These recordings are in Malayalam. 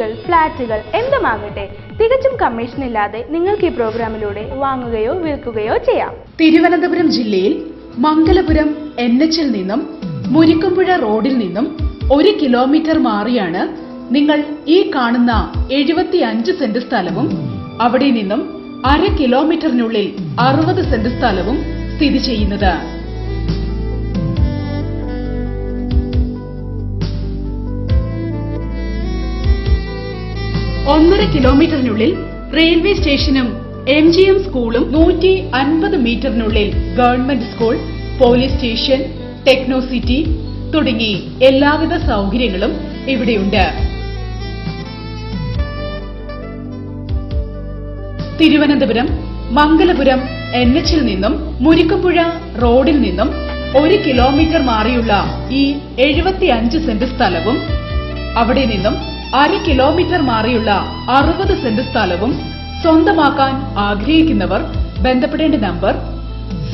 വീടുകൾ, ഫ്ലാറ്റുകൾ എന്തുമാകട്ടെ തികച്ചും കമ്മീഷനില്ലാതെ നിങ്ങൾക്ക് ഈ പ്രോഗ്രാമിലൂടെ വാങ്ങുകയോ വിൽക്കുകയോ ചെയ്യാം. തിരുവനന്തപുരം ജില്ലയിൽ മംഗലപുരം NH-ൽ നിന്നും മുരിക്കുംപുഴ റോഡിൽ നിന്നും 1 കിലോമീറ്റർ മാറിയാണ് നിങ്ങൾ ഈ കാണുന്ന 75 സെന്റ് സ്ഥലവും അവിടെ നിന്നും 1/2 കിലോമീറ്ററിനുള്ളിൽ 60 സെന്റ് സ്ഥലവും സ്ഥിതി ചെയ്യുന്നത്. ഒന്നര കിലോമീറ്ററിനുള്ളിൽ റെയിൽവേ സ്റ്റേഷനും MGM സ്കൂളും 150 മീറ്ററിനുള്ളിൽ government school, police station, techno city തുടങ്ങി എല്ലാവിധ സൗകര്യങ്ങളും ഇവിടെയുണ്ട്. തിരുവനന്തപുരം മംഗലപുരം NH-ൽ നിന്നും മുരിക്കുംപുഴ റോഡിൽ നിന്നും 1 കിലോമീറ്റർ മാറിയുള്ള ഈ 75 സെന്റ് സ്ഥലവും അവിടെ നിന്നും 1/2 കിലോമീറ്റർ മാറിയുള്ള 60 സെന്റ് സ്ഥലവും സ്വന്തമാക്കാൻ ആഗ്രഹിക്കുന്നവർ ബന്ധപ്പെടേണ്ട നമ്പർ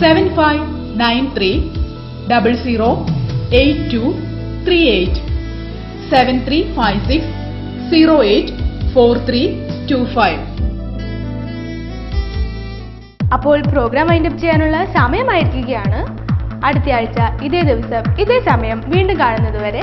7593008238 7356084325. അപ്പോൾ പ്രോഗ്രാം വൈൻഡപ്പ് ചെയ്യാനുള്ള സമയമായിരിക്കുകയാണ്. അടുത്ത ആഴ്ച ഇതേ ദിവസം ഇതേ സമയം വീണ്ടും കാണുന്നതുവരെ